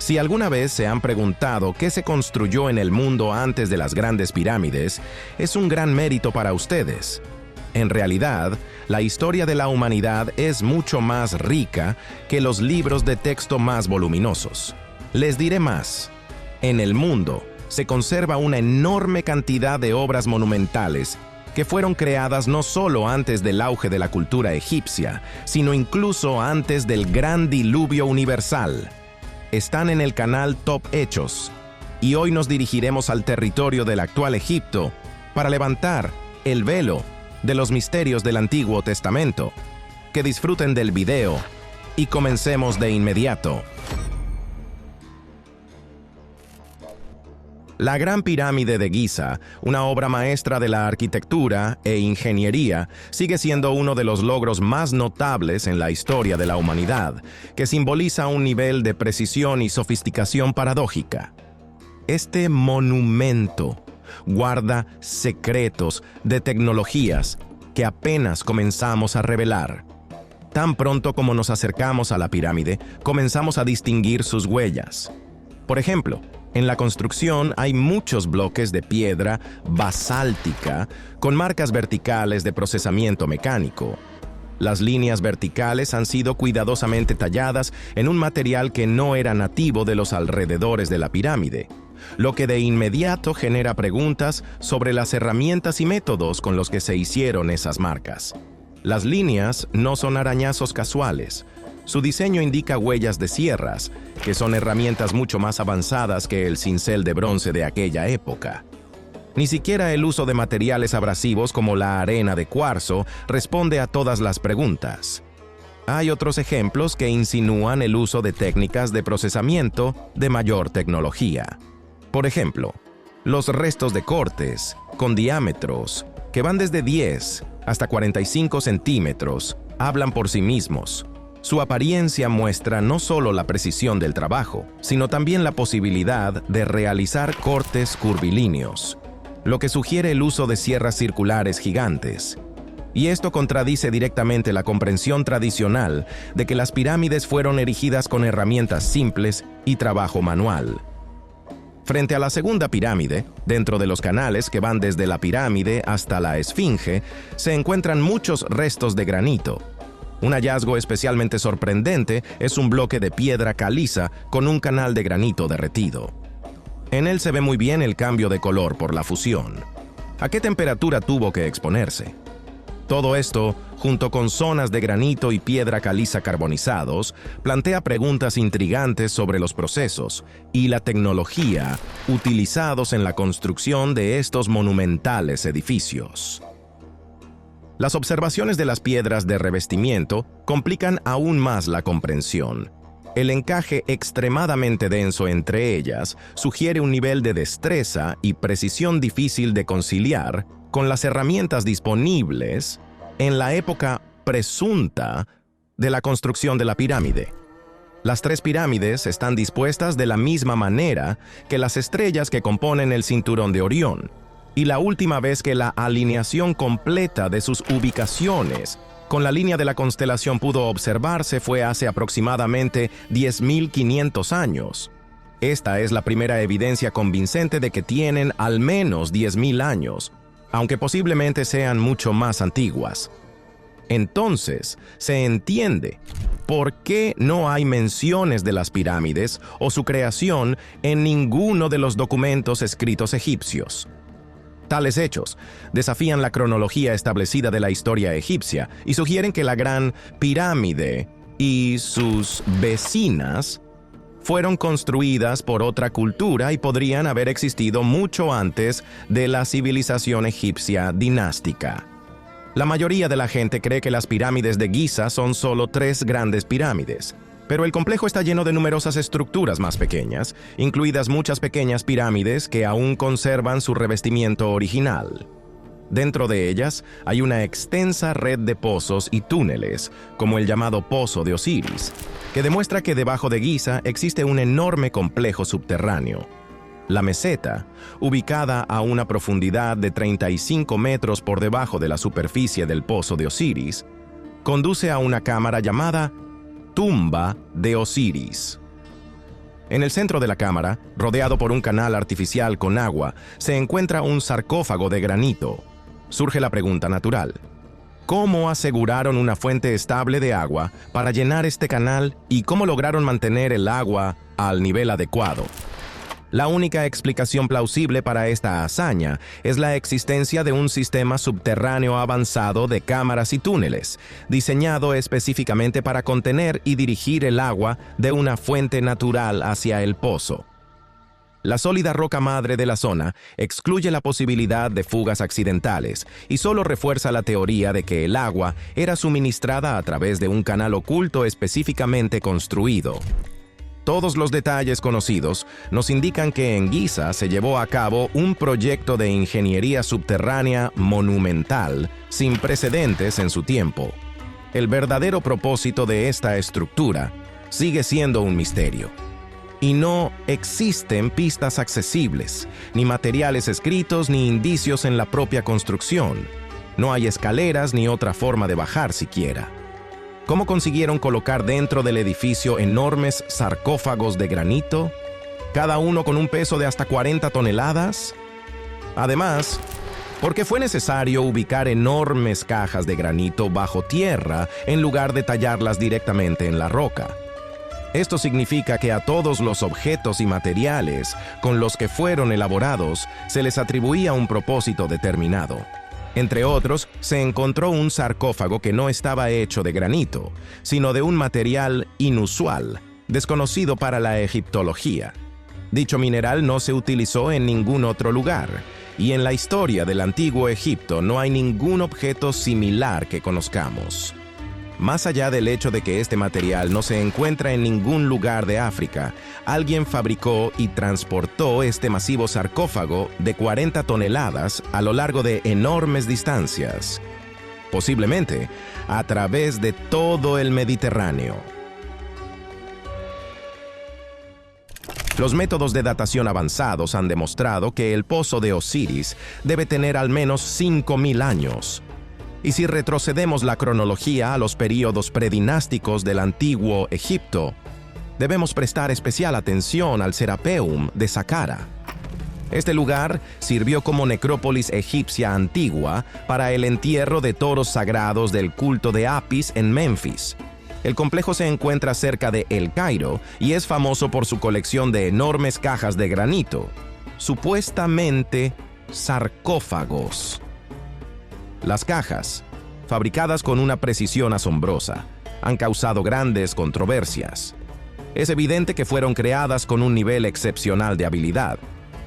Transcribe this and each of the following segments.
Si alguna vez se han preguntado qué se construyó en el mundo antes de las grandes pirámides, es un gran mérito para ustedes. En realidad, la historia de la humanidad es mucho más rica que los libros de texto más voluminosos. Les diré más. En el mundo se conserva una enorme cantidad de obras monumentales que fueron creadas no solo antes del auge de la cultura egipcia, sino incluso antes del gran diluvio universal. Están en el canal Top Hechos, y hoy nos dirigiremos al territorio del actual Egipto para levantar el velo de los misterios del Antiguo Testamento. Que disfruten del video y comencemos de inmediato. La Gran Pirámide de Giza, una obra maestra de la arquitectura e ingeniería, sigue siendo uno de los logros más notables en la historia de la humanidad, que simboliza un nivel de precisión y sofisticación paradójica. Este monumento guarda secretos de tecnologías que apenas comenzamos a revelar. Tan pronto como nos acercamos a la pirámide, comenzamos a distinguir sus huellas. Por ejemplo, en la construcción hay muchos bloques de piedra basáltica con marcas verticales de procesamiento mecánico. Las líneas verticales han sido cuidadosamente talladas en un material que no era nativo de los alrededores de la pirámide, lo que de inmediato genera preguntas sobre las herramientas y métodos con los que se hicieron esas marcas. Las líneas no son arañazos casuales. Su diseño indica huellas de sierras, que son herramientas mucho más avanzadas que el cincel de bronce de aquella época. Ni siquiera el uso de materiales abrasivos como la arena de cuarzo responde a todas las preguntas. Hay otros ejemplos que insinúan el uso de técnicas de procesamiento de mayor tecnología. Por ejemplo, los restos de cortes con diámetros que van desde 10 hasta 45 centímetros hablan por sí mismos. Su apariencia muestra no solo la precisión del trabajo, sino también la posibilidad de realizar cortes curvilíneos, lo que sugiere el uso de sierras circulares gigantes. Y esto contradice directamente la comprensión tradicional de que las pirámides fueron erigidas con herramientas simples y trabajo manual. Frente a la segunda pirámide, dentro de los canales que van desde la pirámide hasta la Esfinge, se encuentran muchos restos de granito. Un hallazgo especialmente sorprendente es un bloque de piedra caliza con un canal de granito derretido. En él se ve muy bien el cambio de color por la fusión. ¿A qué temperatura tuvo que exponerse? Todo esto, junto con zonas de granito y piedra caliza carbonizados, plantea preguntas intrigantes sobre los procesos y la tecnología utilizados en la construcción de estos monumentales edificios. Las observaciones de las piedras de revestimiento complican aún más la comprensión. El encaje extremadamente denso entre ellas sugiere un nivel de destreza y precisión difícil de conciliar con las herramientas disponibles en la época presunta de la construcción de la pirámide. Las tres pirámides están dispuestas de la misma manera que las estrellas que componen el cinturón de Orión, y la última vez que la alineación completa de sus ubicaciones con la línea de la constelación pudo observarse fue hace aproximadamente 10.500 años. Esta es la primera evidencia convincente de que tienen al menos 10.000 años, aunque posiblemente sean mucho más antiguas. Entonces, se entiende por qué no hay menciones de las pirámides o su creación en ninguno de los documentos escritos egipcios. Tales hechos desafían la cronología establecida de la historia egipcia y sugieren que la Gran Pirámide y sus vecinas fueron construidas por otra cultura y podrían haber existido mucho antes de la civilización egipcia dinástica. La mayoría de la gente cree que las pirámides de Giza son solo 3 grandes pirámides, pero el complejo está lleno de numerosas estructuras más pequeñas, incluidas muchas pequeñas pirámides que aún conservan su revestimiento original. Dentro de ellas hay una extensa red de pozos y túneles, como el llamado Pozo de Osiris, que demuestra que debajo de Giza existe un enorme complejo subterráneo. La meseta, ubicada a una profundidad de 35 metros por debajo de la superficie del Pozo de Osiris, conduce a una cámara llamada Tumba de Osiris. En el centro de la cámara, rodeado por un canal artificial con agua, se encuentra un sarcófago de granito. Surge la pregunta natural: ¿cómo aseguraron una fuente estable de agua para llenar este canal y cómo lograron mantener el agua al nivel adecuado? La única explicación plausible para esta hazaña es la existencia de un sistema subterráneo avanzado de cámaras y túneles, diseñado específicamente para contener y dirigir el agua de una fuente natural hacia el pozo. La sólida roca madre de la zona excluye la posibilidad de fugas accidentales y solo refuerza la teoría de que el agua era suministrada a través de un canal oculto específicamente construido. Todos los detalles conocidos nos indican que en Giza se llevó a cabo un proyecto de ingeniería subterránea monumental, sin precedentes en su tiempo. El verdadero propósito de esta estructura sigue siendo un misterio. Y no existen pistas accesibles, ni materiales escritos, ni indicios en la propia construcción. No hay escaleras ni otra forma de bajar siquiera. ¿Cómo consiguieron colocar dentro del edificio enormes sarcófagos de granito, cada uno con un peso de hasta 40 toneladas? Además, ¿por qué fue necesario ubicar enormes cajas de granito bajo tierra en lugar de tallarlas directamente en la roca? Esto significa que a todos los objetos y materiales con los que fueron elaborados se les atribuía un propósito determinado. Entre otros, se encontró un sarcófago que no estaba hecho de granito, sino de un material inusual, desconocido para la egiptología. Dicho mineral no se utilizó en ningún otro lugar, y en la historia del antiguo Egipto no hay ningún objeto similar que conozcamos. Más allá del hecho de que este material no se encuentra en ningún lugar de África, alguien fabricó y transportó este masivo sarcófago de 40 toneladas a lo largo de enormes distancias, posiblemente a través de todo el Mediterráneo. Los métodos de datación avanzados han demostrado que el pozo de Osiris debe tener al menos 5.000 años. Y si retrocedemos la cronología a los períodos predinásticos del antiguo Egipto, debemos prestar especial atención al Serapeum de Saqqara. Este lugar sirvió como necrópolis egipcia antigua para el entierro de toros sagrados del culto de Apis en Memphis. El complejo se encuentra cerca de El Cairo y es famoso por su colección de enormes cajas de granito, supuestamente sarcófagos. Las cajas, fabricadas con una precisión asombrosa, han causado grandes controversias. Es evidente que fueron creadas con un nivel excepcional de habilidad,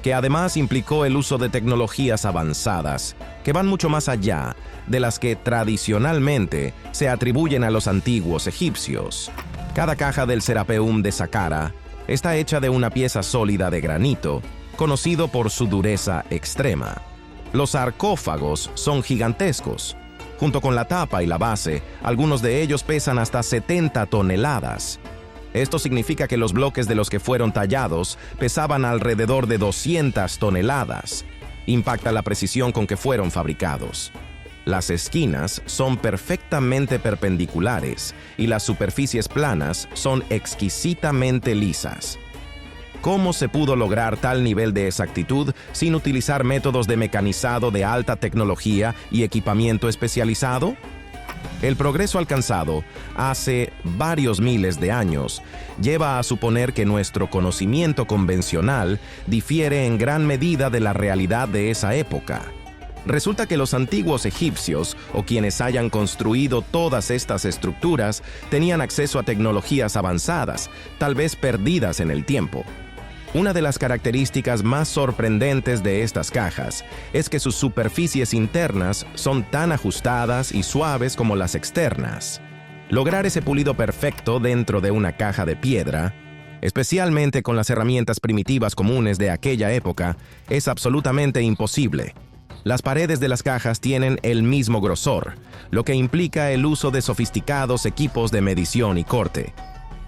que además implicó el uso de tecnologías avanzadas que van mucho más allá de las que tradicionalmente se atribuyen a los antiguos egipcios. Cada caja del Serapeum de Saqqara está hecha de una pieza sólida de granito, conocido por su dureza extrema. Los sarcófagos son gigantescos. Junto con la tapa y la base, algunos de ellos pesan hasta 70 toneladas. Esto significa que los bloques de los que fueron tallados pesaban alrededor de 200 toneladas. Impacta la precisión con que fueron fabricados. Las esquinas son perfectamente perpendiculares y las superficies planas son exquisitamente lisas. ¿Cómo se pudo lograr tal nivel de exactitud sin utilizar métodos de mecanizado de alta tecnología y equipamiento especializado? El progreso alcanzado hace varios miles de años lleva a suponer que nuestro conocimiento convencional difiere en gran medida de la realidad de esa época. Resulta que los antiguos egipcios, o quienes hayan construido todas estas estructuras, tenían acceso a tecnologías avanzadas, tal vez perdidas en el tiempo. Una de las características más sorprendentes de estas cajas es que sus superficies internas son tan ajustadas y suaves como las externas. Lograr ese pulido perfecto dentro de una caja de piedra, especialmente con las herramientas primitivas comunes de aquella época, es absolutamente imposible. Las paredes de las cajas tienen el mismo grosor, lo que implica el uso de sofisticados equipos de medición y corte.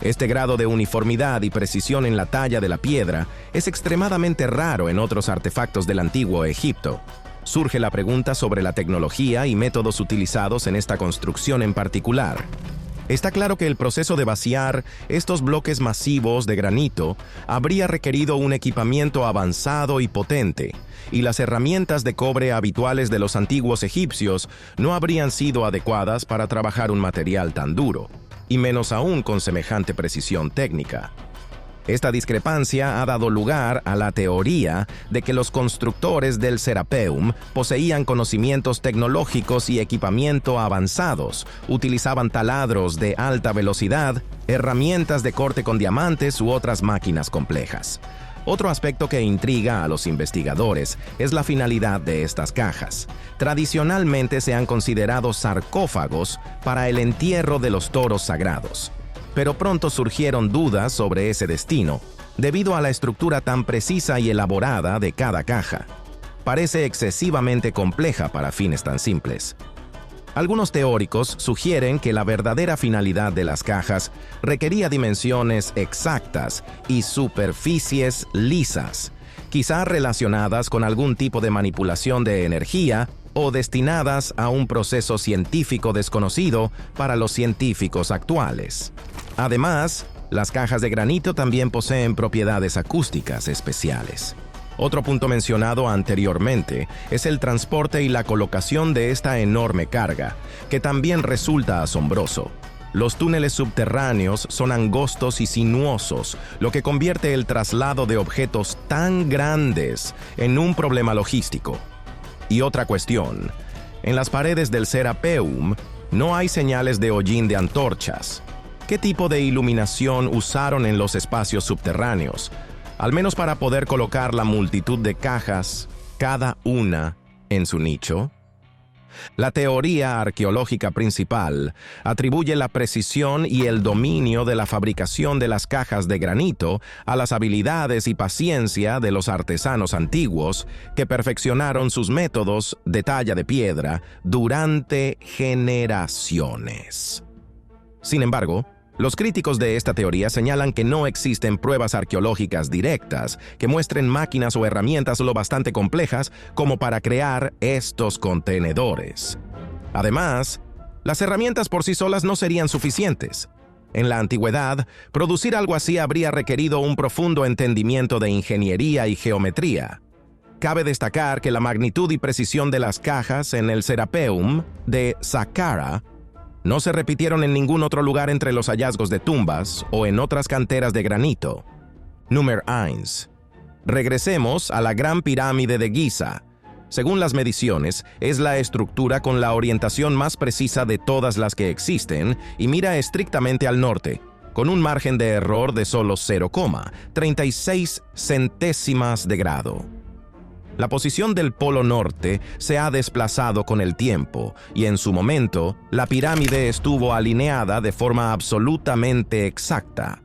Este grado de uniformidad y precisión en la talla de la piedra es extremadamente raro en otros artefactos del antiguo Egipto. Surge la pregunta sobre la tecnología y métodos utilizados en esta construcción en particular. Está claro que el proceso de vaciar estos bloques masivos de granito habría requerido un equipamiento avanzado y potente, y las herramientas de cobre habituales de los antiguos egipcios no habrían sido adecuadas para trabajar un material tan duro, y menos aún con semejante precisión técnica. Esta discrepancia ha dado lugar a la teoría de que los constructores del Serapeum poseían conocimientos tecnológicos y equipamiento avanzados, utilizaban taladros de alta velocidad, herramientas de corte con diamantes u otras máquinas complejas. Otro aspecto que intriga a los investigadores es la finalidad de estas cajas. Tradicionalmente se han considerado sarcófagos para el entierro de los toros sagrados. Pero pronto surgieron dudas sobre ese destino, debido a la estructura tan precisa y elaborada de cada caja. Parece excesivamente compleja para fines tan simples. Algunos teóricos sugieren que la verdadera finalidad de las cajas requería dimensiones exactas y superficies lisas, quizá relacionadas con algún tipo de manipulación de energía o destinadas a un proceso científico desconocido para los científicos actuales. Además, las cajas de granito también poseen propiedades acústicas especiales. Otro punto mencionado anteriormente es el transporte y la colocación de esta enorme carga, que también resulta asombroso. Los túneles subterráneos son angostos y sinuosos, lo que convierte el traslado de objetos tan grandes en un problema logístico. Y otra cuestión, en las paredes del Serapeum no hay señales de hollín de antorchas. ¿Qué tipo de iluminación usaron en los espacios subterráneos? Al menos para poder colocar la multitud de cajas, cada una en su nicho. La teoría arqueológica principal atribuye la precisión y el dominio de la fabricación de las cajas de granito a las habilidades y paciencia de los artesanos antiguos que perfeccionaron sus métodos de talla de piedra durante generaciones. Sin embargo, los críticos de esta teoría señalan que no existen pruebas arqueológicas directas que muestren máquinas o herramientas lo bastante complejas como para crear estos contenedores. Además, las herramientas por sí solas no serían suficientes. En la antigüedad, producir algo así habría requerido un profundo entendimiento de ingeniería y geometría. Cabe destacar que la magnitud y precisión de las cajas en el Serapeum de Saqqara no se repitieron en ningún otro lugar entre los hallazgos de tumbas o en otras canteras de granito. Número 1. Regresemos a la Gran Pirámide de Giza. Según las mediciones, es la estructura con la orientación más precisa de todas las que existen y mira estrictamente al norte, con un margen de error de solo 0,36 centésimas de grado. La posición del Polo Norte se ha desplazado con el tiempo y en su momento la pirámide estuvo alineada de forma absolutamente exacta.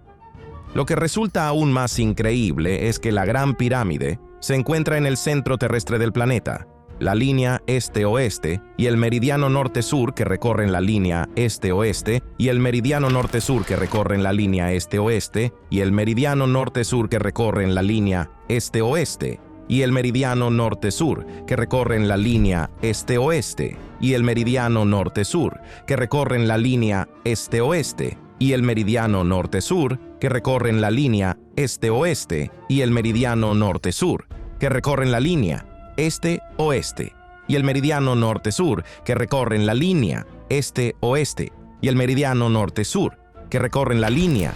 Lo que resulta aún más increíble es que la Gran Pirámide se encuentra en el centro terrestre del planeta. La línea este-oeste y el meridiano norte-sur que recorren la línea este-oeste y el meridiano norte-sur que recorren la línea este-oeste y el meridiano norte-sur que recorren la línea este-oeste y el meridiano norte-sur, que recorren la línea este-oeste, y el meridiano norte-sur, que recorren la línea este-oeste, y el meridiano norte-sur, que recorren la línea este-oeste, y el meridiano norte-sur, que recorren la línea este-oeste, y el meridiano norte-sur, que recorren la línea este-oeste, y el meridiano norte-sur, que recorren la línea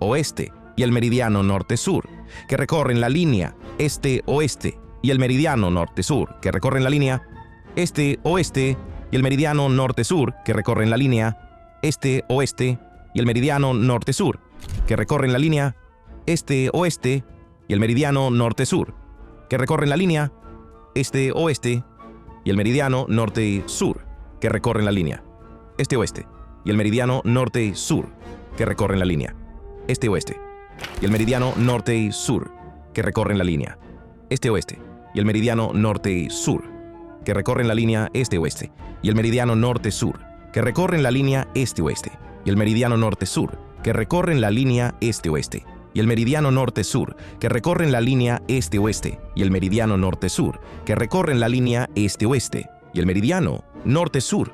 este-oeste, y el meridiano norte-sur, que recorren la línea este-oeste, y el meridiano norte-sur, que recorren la línea este-oeste, y el meridiano norte-sur, que recorren la línea este-oeste, y el meridiano norte-sur, que recorren la línea este-oeste, y el meridiano norte-sur, que recorren la línea este-oeste, y el meridiano norte-sur, que recorren la línea este-oeste, y el meridiano norte-sur, que recorren la línea este-oeste, y el meridiano norte-sur, que recorren la línea este-oeste, y el meridiano norte-sur, que recorren la línea este-oeste, y el meridiano norte-sur, que recorren la línea este-oeste, y el meridiano norte-sur, que recorren la línea este-oeste, y el meridiano norte-sur, que recorren la línea este-oeste, y el meridiano norte-sur, que recorren la línea este-oeste, y el meridiano norte-sur,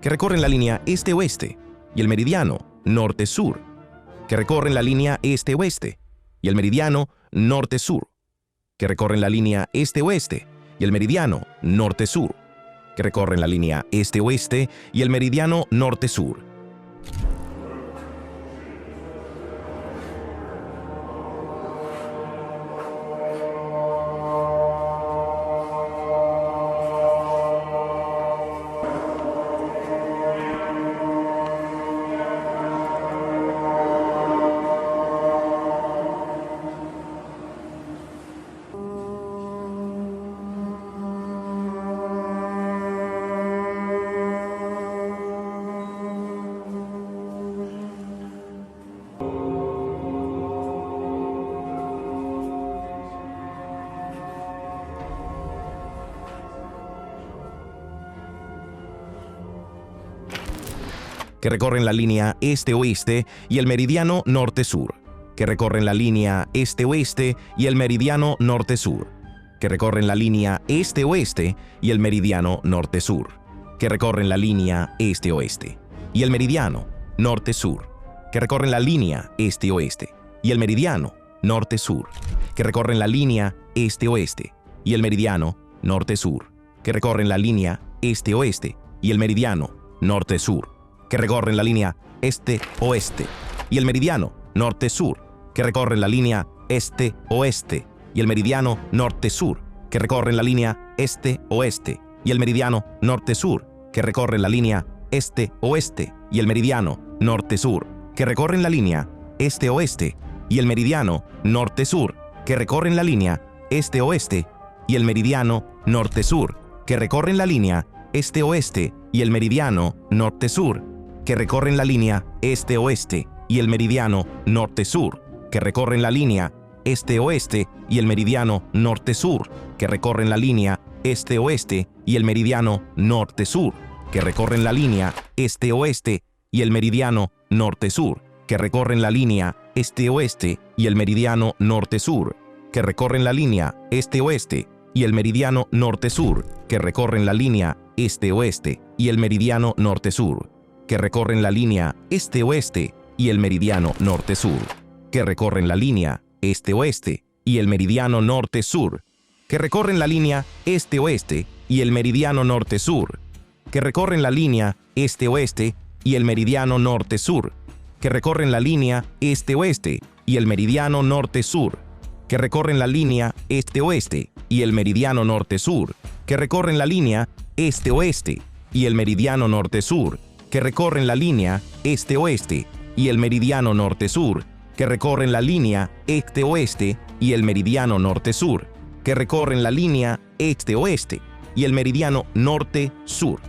que recorren la línea este-oeste, y el meridiano norte-sur, que recorren la línea este-oeste, y el meridiano norte-sur, que recorren la línea este-oeste, y el meridiano norte-sur, que recorren la línea este-oeste, y el meridiano norte-sur. Que recorren la línea este-oeste y el meridiano norte-sur, que recorren la línea este-oeste y el meridiano norte-sur, que recorren la línea este-oeste y el meridiano norte-sur, que recorren la línea este-oeste y el meridiano norte-sur, que recorren la línea este-oeste y el meridiano norte-sur, que recorren la línea este-oeste y el meridiano norte-sur, que recorren la línea este-oeste y el meridiano norte-sur, que recorren la línea este-oeste y el meridiano norte-sur, que recorren la línea este-oeste y el meridiano norte-sur, que recorren la línea este-oeste y el meridiano norte-sur, que recorren la línea este-oeste y el meridiano norte-sur, que recorren la línea este-oeste y el meridiano norte-sur, que recorren la línea este-oeste y el meridiano norte-sur, que recorren la línea este-oeste y el meridiano norte-sur, que recorren la línea este-oeste y el meridiano norte-sur, que recorren la línea este-oeste y el meridiano norte-sur, que recorren la línea este-oeste y el meridiano norte-sur, que recorren la línea este-oeste y el meridiano norte-sur, que recorren la línea este-oeste y el meridiano norte-sur, que recorren la línea este-oeste y el meridiano norte-sur, que recorren la línea este-oeste y el meridiano norte-sur, que recorren la línea este-oeste y el meridiano norte-sur, que recorren la línea este-oeste y el meridiano norte-sur, que recorren la línea este-oeste y el meridiano norte-sur, que recorren la línea este-oeste y el meridiano norte-sur, que recorren la línea este-oeste y el meridiano norte-sur, que recorren la línea este-oeste y el meridiano norte-sur, que recorren la línea este-oeste y el meridiano norte-sur, que recorren la línea este-oeste y el meridiano norte-sur, que recorren la línea este-oeste y el meridiano norte-sur, que recorren la línea este-oeste y el meridiano norte-sur,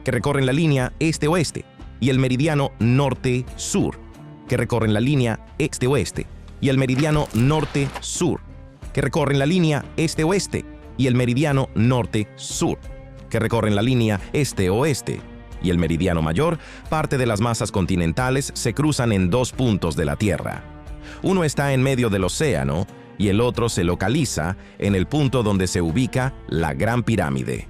que recorren la línea este-oeste y el meridiano norte-sur, que recorren la línea este-oeste y el meridiano norte-sur, que recorren la línea este-oeste y el meridiano norte-sur, que recorren la línea este-oeste y el meridiano mayor. Parte de las masas continentales se cruzan en dos puntos de la Tierra. Uno está en medio del océano y el otro se localiza en el punto donde se ubica la Gran Pirámide.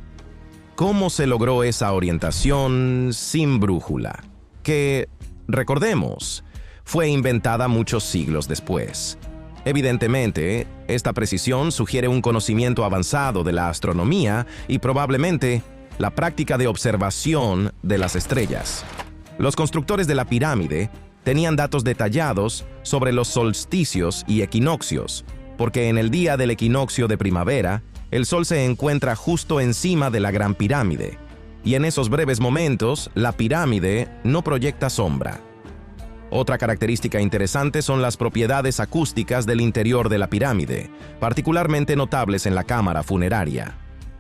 ¿Cómo se logró esa orientación sin brújula? Que, recordemos, fue inventada muchos siglos después. Evidentemente, esta precisión sugiere un conocimiento avanzado de la astronomía y probablemente la práctica de observación de las estrellas. Los constructores de la pirámide tenían datos detallados sobre los solsticios y equinoccios, porque en el día del equinoccio de primavera, el Sol se encuentra justo encima de la Gran Pirámide, y en esos breves momentos, la pirámide no proyecta sombra. Otra característica interesante son las propiedades acústicas del interior de la pirámide, particularmente notables en la cámara funeraria.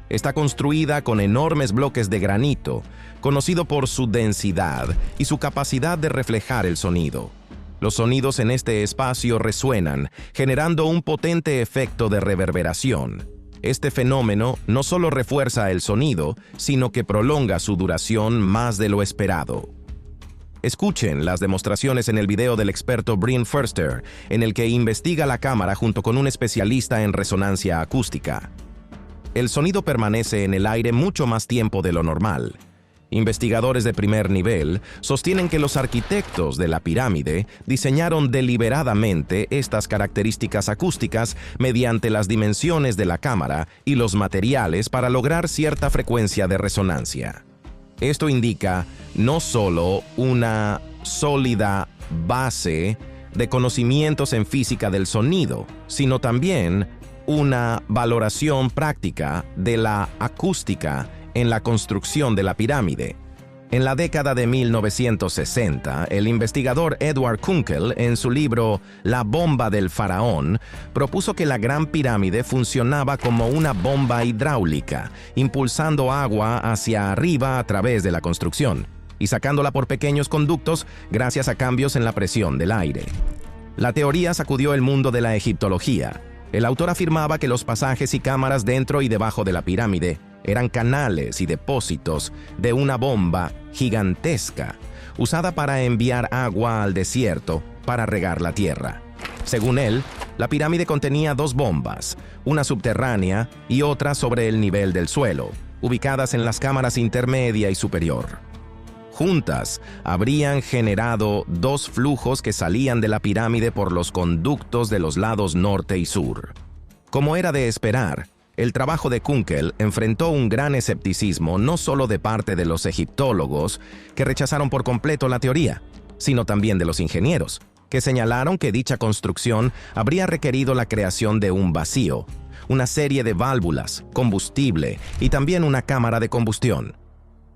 Está construida con enormes bloques de granito, conocido por su densidad y su capacidad de reflejar el sonido. Los sonidos en este espacio resuenan, generando un potente efecto de reverberación. Este fenómeno no solo refuerza el sonido, sino que prolonga su duración más de lo esperado. Escuchen las demostraciones en el video del experto Bryn Furster, en el que investiga la cámara junto con un especialista en resonancia acústica. El sonido permanece en el aire mucho más tiempo de lo normal. Investigadores de primer nivel sostienen que los arquitectos de la pirámide diseñaron deliberadamente estas características acústicas mediante las dimensiones de la cámara y los materiales para lograr cierta frecuencia de resonancia. Esto indica no solo una sólida base de conocimientos en física del sonido, sino también una valoración práctica de la acústica en la construcción de la pirámide. En la década de 1960, el investigador Edward Kunkel, en su libro La bomba del faraón, propuso que la Gran Pirámide funcionaba como una bomba hidráulica, impulsando agua hacia arriba a través de la construcción y sacándola por pequeños conductos gracias a cambios en la presión del aire. La teoría sacudió el mundo de la egiptología. El autor afirmaba que los pasajes y cámaras dentro y debajo de la pirámide eran canales y depósitos de una bomba gigantesca, usada para enviar agua al desierto para regar la tierra. Según él, la pirámide contenía dos bombas, una subterránea y otra sobre el nivel del suelo, ubicadas en las cámaras intermedia y superior. Juntas, habrían generado dos flujos que salían de la pirámide por los conductos de los lados norte y sur. Como era de esperar, el trabajo de Kunkel enfrentó un gran escepticismo no solo de parte de los egiptólogos, que rechazaron por completo la teoría, sino también de los ingenieros, que señalaron que dicha construcción habría requerido la creación de un vacío, una serie de válvulas, combustible y también una cámara de combustión.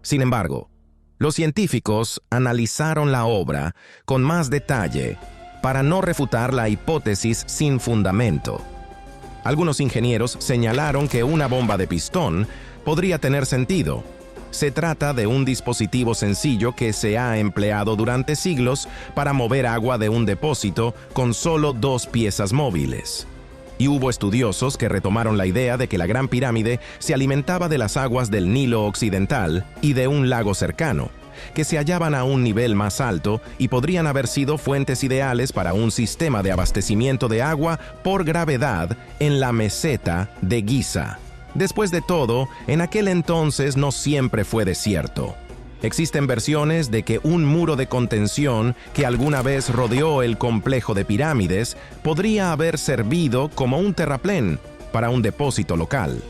Sin embargo, los científicos analizaron la obra con más detalle para no refutar la hipótesis sin fundamento. Algunos ingenieros señalaron que una bomba de pistón podría tener sentido. Se trata de un dispositivo sencillo que se ha empleado durante siglos para mover agua de un depósito con solo dos piezas móviles. Y hubo estudiosos que retomaron la idea de que la Gran Pirámide se alimentaba de las aguas del Nilo Occidental y de un lago cercano, que se hallaban a un nivel más alto y podrían haber sido fuentes ideales para un sistema de abastecimiento de agua por gravedad en la meseta de Giza. Después de todo, en aquel entonces no siempre fue desierto. Existen versiones de que un muro de contención que alguna vez rodeó el complejo de pirámides podría haber servido como un terraplén para un depósito local.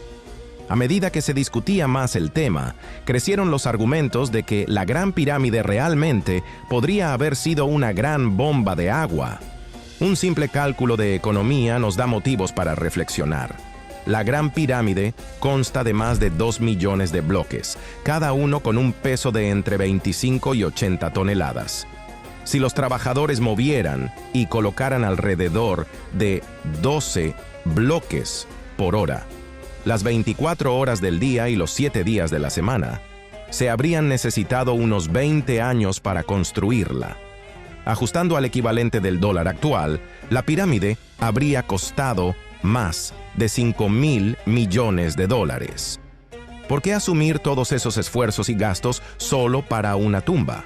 A medida que se discutía más el tema, crecieron los argumentos de que la Gran Pirámide realmente podría haber sido una gran bomba de agua. Un simple cálculo de economía nos da motivos para reflexionar. La Gran Pirámide consta de más de 2 millones de bloques, cada uno con un peso de entre 25 y 80 toneladas. Si los trabajadores movieran y colocaran alrededor de 12 bloques por hora, las 24 horas del día y los 7 días de la semana, se habrían necesitado unos 20 años para construirla. Ajustando al equivalente del dólar actual, la pirámide habría costado más de $5.000 millones. ¿Por qué asumir todos esos esfuerzos y gastos solo para una tumba?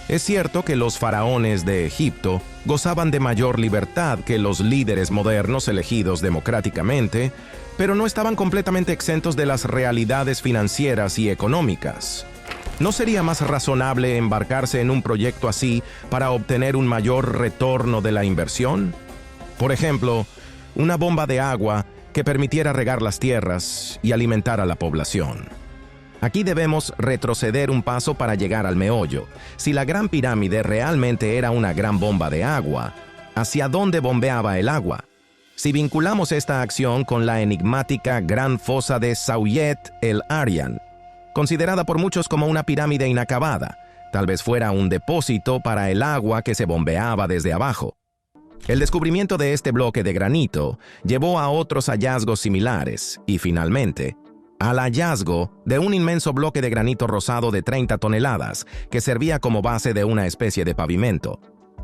Es cierto que los faraones de Egipto gozaban de mayor libertad que los líderes modernos elegidos democráticamente, pero no estaban completamente exentos de las realidades financieras y económicas. ¿No sería más razonable embarcarse en un proyecto así para obtener un mayor retorno de la inversión? Por ejemplo, una bomba de agua que permitiera regar las tierras y alimentar a la población. Aquí debemos retroceder un paso para llegar al meollo. Si la Gran Pirámide realmente era una gran bomba de agua, ¿hacia dónde bombeaba el agua? Si vinculamos esta acción con la enigmática Gran Fosa de Sauyet el Aryan, considerada por muchos como una pirámide inacabada, tal vez fuera un depósito para el agua que se bombeaba desde abajo. El descubrimiento de este bloque de granito llevó a otros hallazgos similares y, finalmente, al hallazgo de un inmenso bloque de granito rosado de 30 toneladas que servía como base de una especie de pavimento.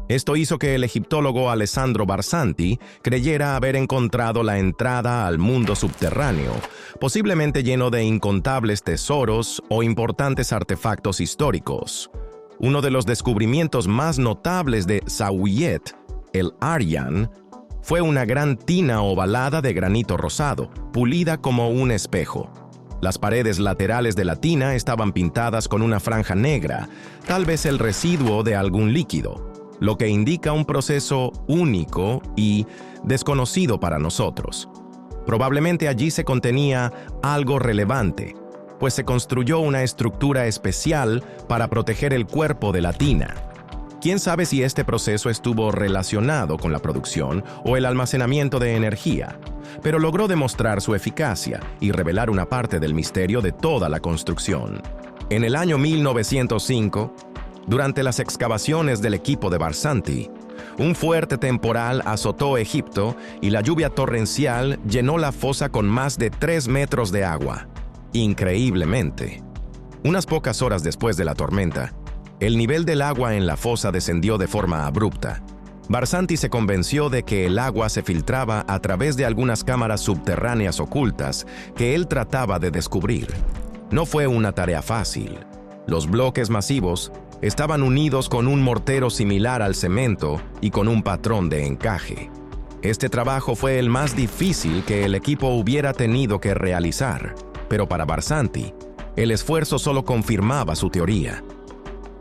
Esto hizo que el egiptólogo Alessandro Barsanti creyera haber encontrado la entrada al mundo subterráneo, posiblemente lleno de incontables tesoros o importantes artefactos históricos. Uno de los descubrimientos más notables de Sauyet el Aryan fue una gran tina ovalada de granito rosado, pulida como un espejo. Las paredes laterales de la tina estaban pintadas con una franja negra, tal vez el residuo de algún líquido, lo que indica un proceso único y desconocido para nosotros. Probablemente allí se contenía algo relevante, pues se construyó una estructura especial para proteger el cuerpo de la tina. ¿Quién sabe si este proceso estuvo relacionado con la producción o el almacenamiento de energía? Pero logró demostrar su eficacia y revelar una parte del misterio de toda la construcción. En el año 1905, durante las excavaciones del equipo de Barsanti, un fuerte temporal azotó Egipto y la lluvia torrencial llenó la fosa con más de 3 metros de agua. Increíblemente, unas pocas horas después de la tormenta, el nivel del agua en la fosa descendió de forma abrupta. Barsanti se convenció de que el agua se filtraba a través de algunas cámaras subterráneas ocultas que él trataba de descubrir. No fue una tarea fácil. Los bloques masivos estaban unidos con un mortero similar al cemento y con un patrón de encaje. Este trabajo fue el más difícil que el equipo hubiera tenido que realizar, pero para Barsanti, el esfuerzo solo confirmaba su teoría.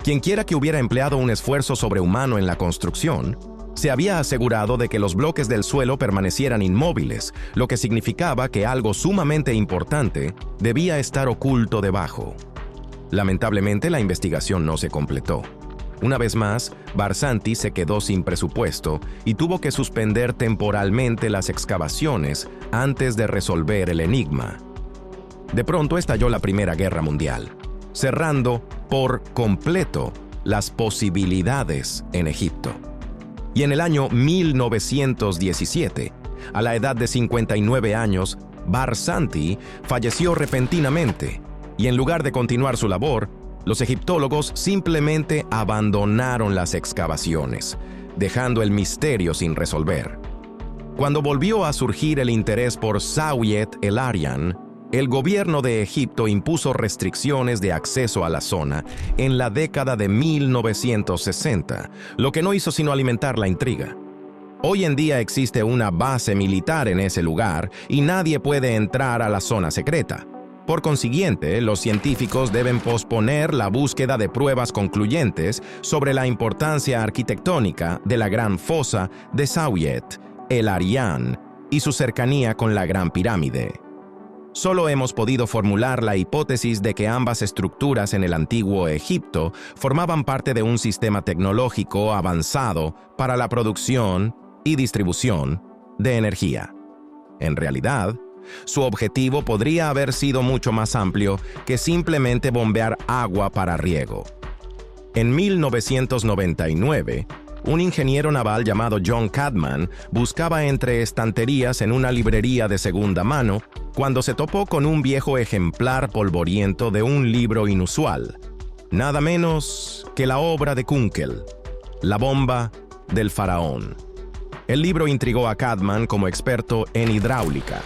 Quienquiera que hubiera empleado un esfuerzo sobrehumano en la construcción, se había asegurado de que los bloques del suelo permanecieran inmóviles, lo que significaba que algo sumamente importante debía estar oculto debajo. Lamentablemente, la investigación no se completó. Una vez más, Barsanti se quedó sin presupuesto y tuvo que suspender temporalmente las excavaciones antes de resolver el enigma. De pronto estalló la Primera Guerra Mundial, cerrando por completo las posibilidades en Egipto. Y en el año 1917, a la edad de 59 años, Barsanti falleció repentinamente, y en lugar de continuar su labor, los egiptólogos simplemente abandonaron las excavaciones, dejando el misterio sin resolver. Cuando volvió a surgir el interés por Zawiet el-Aryan, el gobierno de Egipto impuso restricciones de acceso a la zona en la década de 1960, lo que no hizo sino alimentar la intriga. Hoy en día existe una base militar en ese lugar y nadie puede entrar a la zona secreta. Por consiguiente, los científicos deben posponer la búsqueda de pruebas concluyentes sobre la importancia arquitectónica de la Gran Fosa de Zawiet el-Aryan y su cercanía con la Gran Pirámide. Solo hemos podido formular la hipótesis de que ambas estructuras en el antiguo Egipto formaban parte de un sistema tecnológico avanzado para la producción y distribución de energía. En realidad, su objetivo podría haber sido mucho más amplio que simplemente bombear agua para riego. En 1999, un ingeniero naval llamado John Cadman buscaba entre estanterías en una librería de segunda mano cuando se topó con un viejo ejemplar polvoriento de un libro inusual, nada menos que la obra de Kunkel, La bomba del faraón. El libro intrigó a Cadman como experto en hidráulica.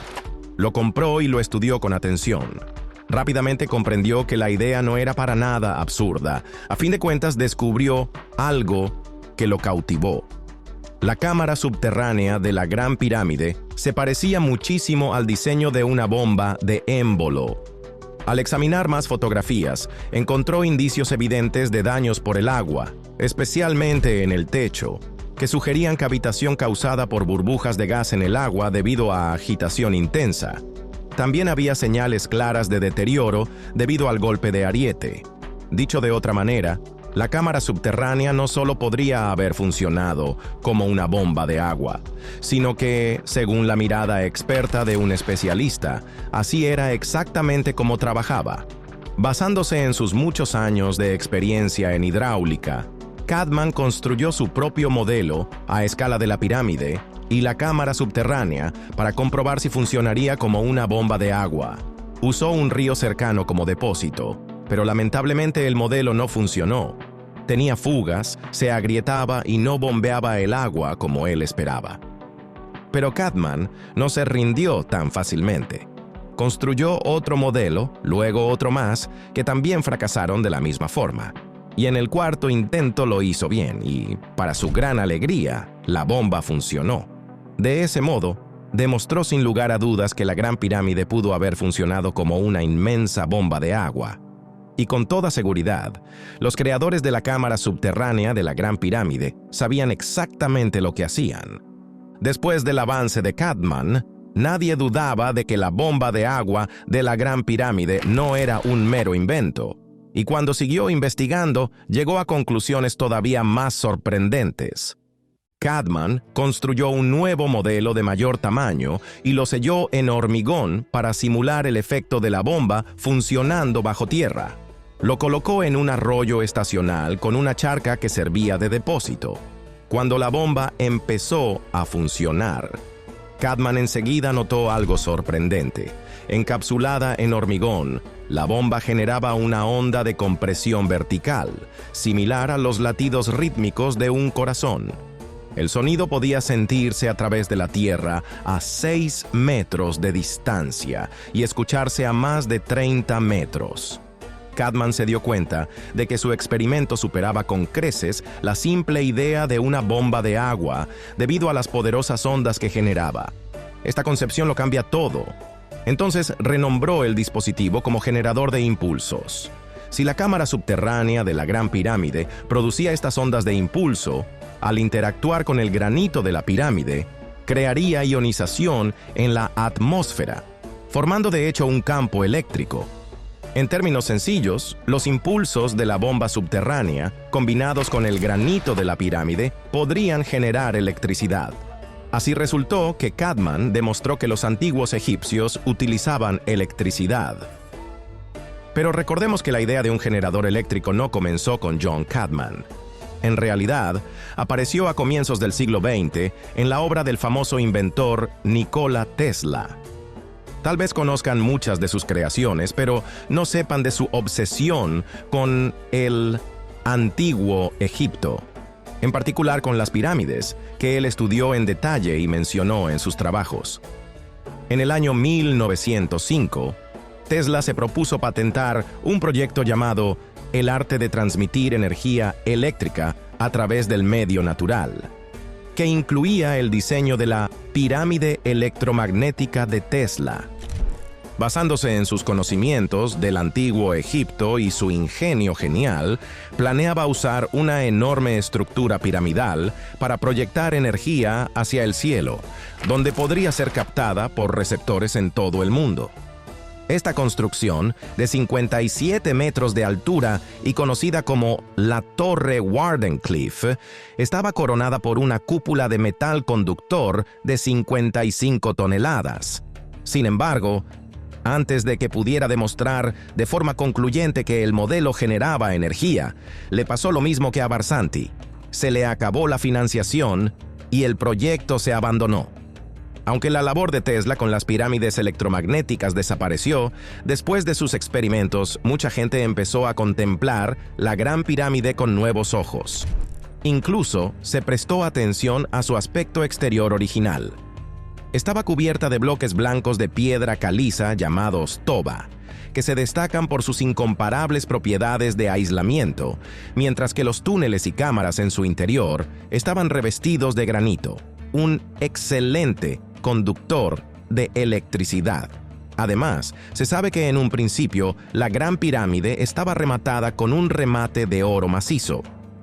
Lo compró y lo estudió con atención. Rápidamente comprendió que la idea no era para nada absurda. A fin de cuentas, descubrió algo que lo cautivó. La cámara subterránea de la Gran Pirámide se parecía muchísimo al diseño de una bomba de émbolo. Al examinar más fotografías, encontró indicios evidentes de daños por el agua, especialmente en el techo, que sugerían cavitación causada por burbujas de gas en el agua debido a agitación intensa. También había señales claras de deterioro debido al golpe de ariete. Dicho de otra manera, la cámara subterránea no solo podría haber funcionado como una bomba de agua, sino que, según la mirada experta de un especialista, así era exactamente como trabajaba. Basándose en sus muchos años de experiencia en hidráulica, Cadman construyó su propio modelo a escala de la pirámide y la cámara subterránea para comprobar si funcionaría como una bomba de agua. Usó un río cercano como depósito, pero lamentablemente el modelo no funcionó. Tenía fugas, se agrietaba y no bombeaba el agua como él esperaba. Pero Cadman no se rindió tan fácilmente. Construyó otro modelo, luego otro más, que también fracasaron de la misma forma. Y en el cuarto intento lo hizo bien y, para su gran alegría, la bomba funcionó. De ese modo, demostró sin lugar a dudas que la Gran Pirámide pudo haber funcionado como una inmensa bomba de agua. Y con toda seguridad, los creadores de la cámara subterránea de la Gran Pirámide sabían exactamente lo que hacían. Después del avance de Cadman, nadie dudaba de que la bomba de agua de la Gran Pirámide no era un mero invento. Y cuando siguió investigando, llegó a conclusiones todavía más sorprendentes. Cadman construyó un nuevo modelo de mayor tamaño y lo selló en hormigón para simular el efecto de la bomba funcionando bajo tierra. Lo colocó en un arroyo estacional con una charca que servía de depósito. Cuando la bomba empezó a funcionar, Cadman enseguida notó algo sorprendente. Encapsulada en hormigón, la bomba generaba una onda de compresión vertical, similar a los latidos rítmicos de un corazón. El sonido podía sentirse a través de la tierra a 6 metros de distancia y escucharse a más de 30 metros. Cadman se dio cuenta de que su experimento superaba con creces la simple idea de una bomba de agua debido a las poderosas ondas que generaba. Esta concepción lo cambia todo. Entonces renombró el dispositivo como generador de impulsos. Si la cámara subterránea de la Gran Pirámide producía estas ondas de impulso, al interactuar con el granito de la pirámide, crearía ionización en la atmósfera, formando de hecho un campo eléctrico. En términos sencillos, los impulsos de la bomba subterránea, combinados con el granito de la pirámide, podrían generar electricidad. Así resultó que Cadman demostró que los antiguos egipcios utilizaban electricidad. Pero recordemos que la idea de un generador eléctrico no comenzó con John Cadman. En realidad, apareció a comienzos del siglo XX en la obra del famoso inventor Nikola Tesla. Tal vez conozcan muchas de sus creaciones, pero no sepan de su obsesión con el antiguo Egipto, en particular con las pirámides, que él estudió en detalle y mencionó en sus trabajos. En el año 1905, Tesla se propuso patentar un proyecto llamado el arte de transmitir energía eléctrica a través del medio natural, que incluía el diseño de la pirámide electromagnética de Tesla. Basándose en sus conocimientos del antiguo Egipto y su ingenio genial, planeaba usar una enorme estructura piramidal para proyectar energía hacia el cielo, donde podría ser captada por receptores en todo el mundo. Esta construcción, de 57 metros de altura y conocida como la Torre Wardenclyffe, estaba coronada por una cúpula de metal conductor de 55 toneladas. Sin embargo, antes de que pudiera demostrar de forma concluyente que el modelo generaba energía, le pasó lo mismo que a Barsanti. Se le acabó la financiación y el proyecto se abandonó. Aunque la labor de Tesla con las pirámides electromagnéticas desapareció, después de sus experimentos, mucha gente empezó a contemplar la Gran Pirámide con nuevos ojos. Incluso se prestó atención a su aspecto exterior original. Estaba cubierta de bloques blancos de piedra caliza llamados toba, que se destacan por sus incomparables propiedades de aislamiento, mientras que los túneles y cámaras en su interior estaban revestidos de granito, un excelente conductor de electricidad. Además, se sabe que en un principio la Gran Pirámide estaba rematada con un remate de oro macizo,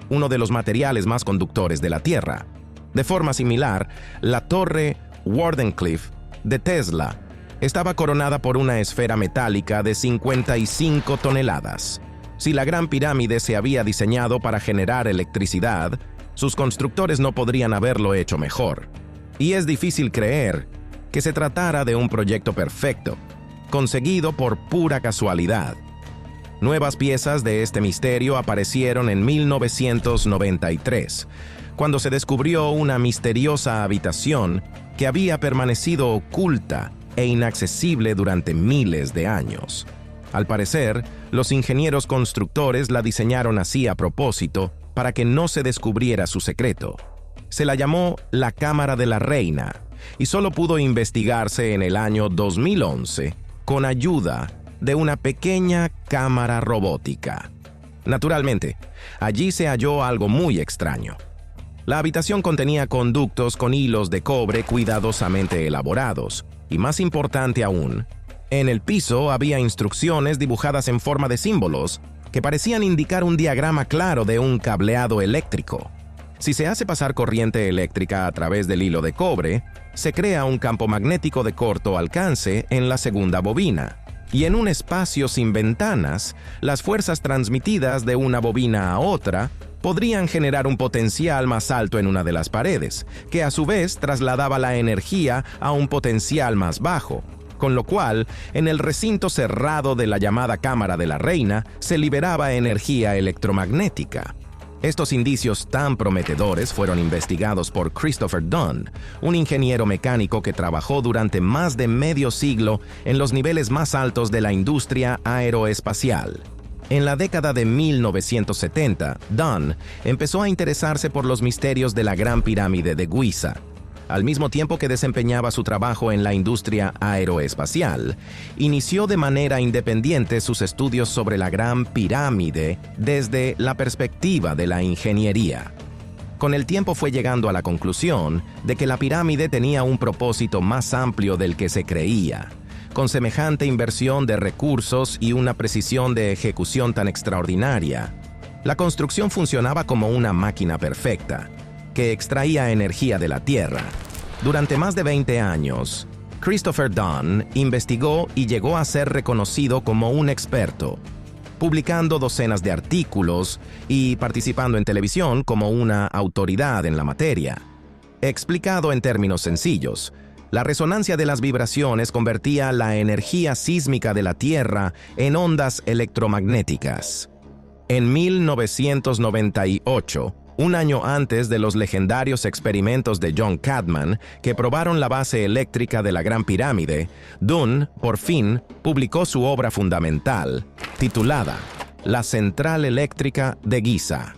uno de los materiales más conductores de la Tierra. De forma similar, la Torre Wardenclyffe de Tesla estaba coronada por una esfera metálica de 55 toneladas. Si la Gran Pirámide se había diseñado para generar electricidad, sus constructores no podrían haberlo hecho mejor. Y es difícil creer que se tratara de un proyecto perfecto, conseguido por pura casualidad. Nuevas piezas de este misterio aparecieron en 1993, cuando se descubrió una misteriosa habitación que había permanecido oculta e inaccesible durante miles de años. Al parecer, los ingenieros constructores la diseñaron así a propósito para que no se descubriera su secreto. Se la llamó la Cámara de la Reina y solo pudo investigarse en el año 2011 con ayuda de una pequeña cámara robótica. Naturalmente, allí se halló algo muy extraño. La habitación contenía conductos con hilos de cobre cuidadosamente elaborados, y más importante aún, en el piso había instrucciones dibujadas en forma de símbolos que parecían indicar un diagrama claro de un cableado eléctrico. Si se hace pasar corriente eléctrica a través del hilo de cobre, se crea un campo magnético de corto alcance en la segunda bobina, y en un espacio sin ventanas, las fuerzas transmitidas de una bobina a otra podrían generar un potencial más alto en una de las paredes, que a su vez trasladaba la energía a un potencial más bajo, con lo cual, en el recinto cerrado de la llamada Cámara de la Reina, se liberaba energía electromagnética. Estos indicios tan prometedores fueron investigados por Christopher Dunn, un ingeniero mecánico que trabajó durante más de medio siglo en los niveles más altos de la industria aeroespacial. En la década de 1970, Dunn empezó a interesarse por los misterios de la Gran Pirámide de Giza. Al mismo tiempo que desempeñaba su trabajo en la industria aeroespacial, inició de manera independiente sus estudios sobre la Gran Pirámide desde la perspectiva de la ingeniería. Con el tiempo fue llegando a la conclusión de que la pirámide tenía un propósito más amplio del que se creía. Con semejante inversión de recursos y una precisión de ejecución tan extraordinaria, la construcción funcionaba como una máquina perfecta, que extraía energía de la Tierra. Durante más de 20 años, Christopher Dunn investigó y llegó a ser reconocido como un experto, publicando docenas de artículos y participando en televisión como una autoridad en la materia. Explicado en términos sencillos, la resonancia de las vibraciones convertía la energía sísmica de la Tierra en ondas electromagnéticas. En 1998, un año antes de los legendarios experimentos de John Cadman, que probaron la base eléctrica de la Gran Pirámide, Dunn, por fin, publicó su obra fundamental, titulada La Central Eléctrica de Giza.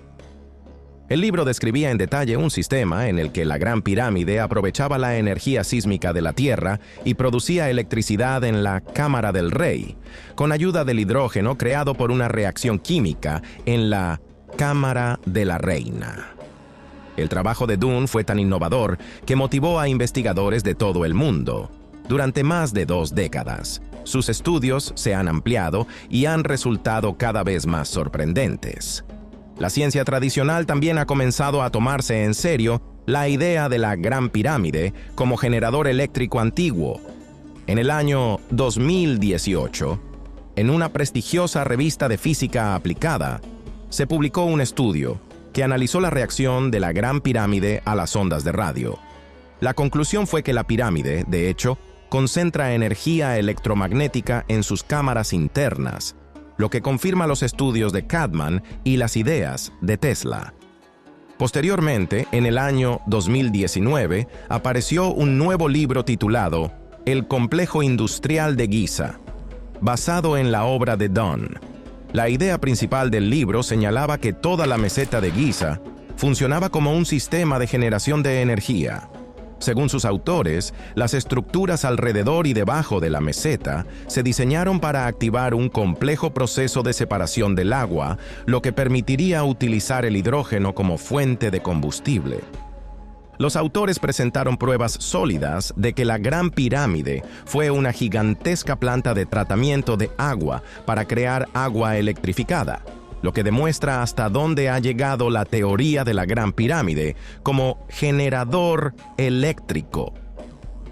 El libro describía en detalle un sistema en el que la Gran Pirámide aprovechaba la energía sísmica de la Tierra y producía electricidad en la Cámara del Rey, con ayuda del hidrógeno creado por una reacción química en la Cámara de la Reina. El trabajo de Dunn fue tan innovador que motivó a investigadores de todo el mundo. Durante más de 2 décadas, sus estudios se han ampliado y han resultado cada vez más sorprendentes. La ciencia tradicional también ha comenzado a tomarse en serio la idea de la Gran Pirámide como generador eléctrico antiguo. En el año 2018, en una prestigiosa revista de física aplicada, se publicó un estudio que analizó la reacción de la Gran Pirámide a las ondas de radio. La conclusión fue que la pirámide, de hecho, concentra energía electromagnética en sus cámaras internas, lo que confirma los estudios de Cadman y las ideas de Tesla. Posteriormente, en el año 2019, apareció un nuevo libro titulado El Complejo Industrial de Giza, basado en la obra de Dunn. La idea principal del libro señalaba que toda la meseta de Giza funcionaba como un sistema de generación de energía. Según sus autores, las estructuras alrededor y debajo de la meseta se diseñaron para activar un complejo proceso de separación del agua, lo que permitiría utilizar el hidrógeno como fuente de combustible. Los autores presentaron pruebas sólidas de que la Gran Pirámide fue una gigantesca planta de tratamiento de agua para crear agua electrificada, lo que demuestra hasta dónde ha llegado la teoría de la Gran Pirámide como generador eléctrico.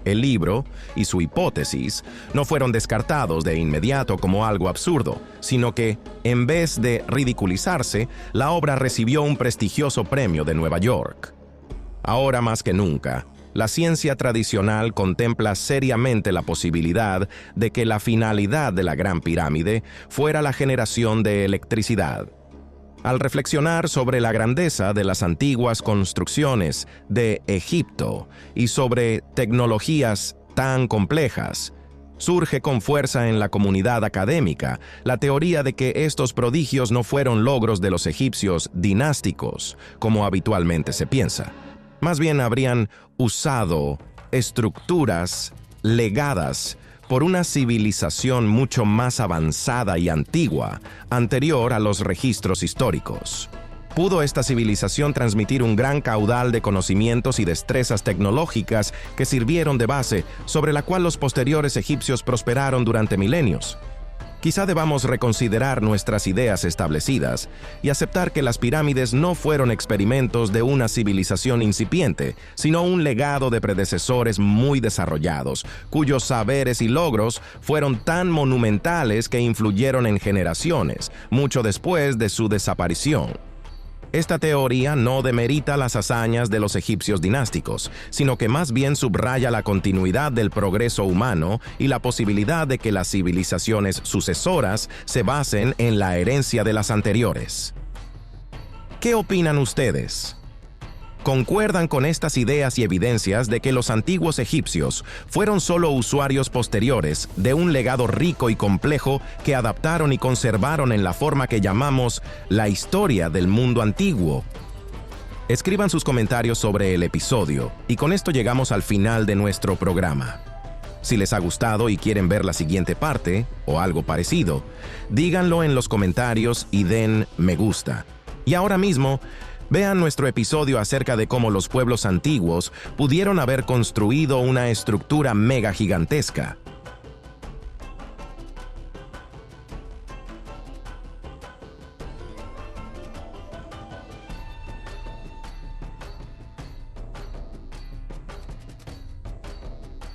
El libro y su hipótesis no fueron descartados de inmediato como algo absurdo, sino que, en vez de ridiculizarse, la obra recibió un prestigioso premio de Nueva York. Ahora más que nunca, la ciencia tradicional contempla seriamente la posibilidad de que la finalidad de la Gran Pirámide fuera la generación de electricidad. Al reflexionar sobre la grandeza de las antiguas construcciones de Egipto y sobre tecnologías tan complejas, surge con fuerza en la comunidad académica la teoría de que estos prodigios no fueron logros de los egipcios dinásticos, como habitualmente se piensa. Más bien habrían usado estructuras legadas por una civilización mucho más avanzada y antigua, anterior a los registros históricos. ¿Pudo esta civilización transmitir un gran caudal de conocimientos y destrezas tecnológicas que sirvieron de base sobre la cual los posteriores egipcios prosperaron durante milenios? Quizá debamos reconsiderar nuestras ideas establecidas y aceptar que las pirámides no fueron experimentos de una civilización incipiente, sino un legado de predecesores muy desarrollados, cuyos saberes y logros fueron tan monumentales que influyeron en generaciones, mucho después de su desaparición. Esta teoría no demerita las hazañas de los egipcios dinásticos, sino que más bien subraya la continuidad del progreso humano y la posibilidad de que las civilizaciones sucesoras se basen en la herencia de las anteriores. ¿Qué opinan ustedes? ¿Concuerdan con estas ideas y evidencias de que los antiguos egipcios fueron solo usuarios posteriores de un legado rico y complejo que adaptaron y conservaron en la forma que llamamos la historia del mundo antiguo? Escriban sus comentarios sobre el episodio y con esto llegamos al final de nuestro programa. Si les ha gustado y quieren ver la siguiente parte o algo parecido, díganlo en los comentarios y den me gusta. Y ahora mismo, vean nuestro episodio acerca de cómo los pueblos antiguos pudieron haber construido una estructura mega gigantesca.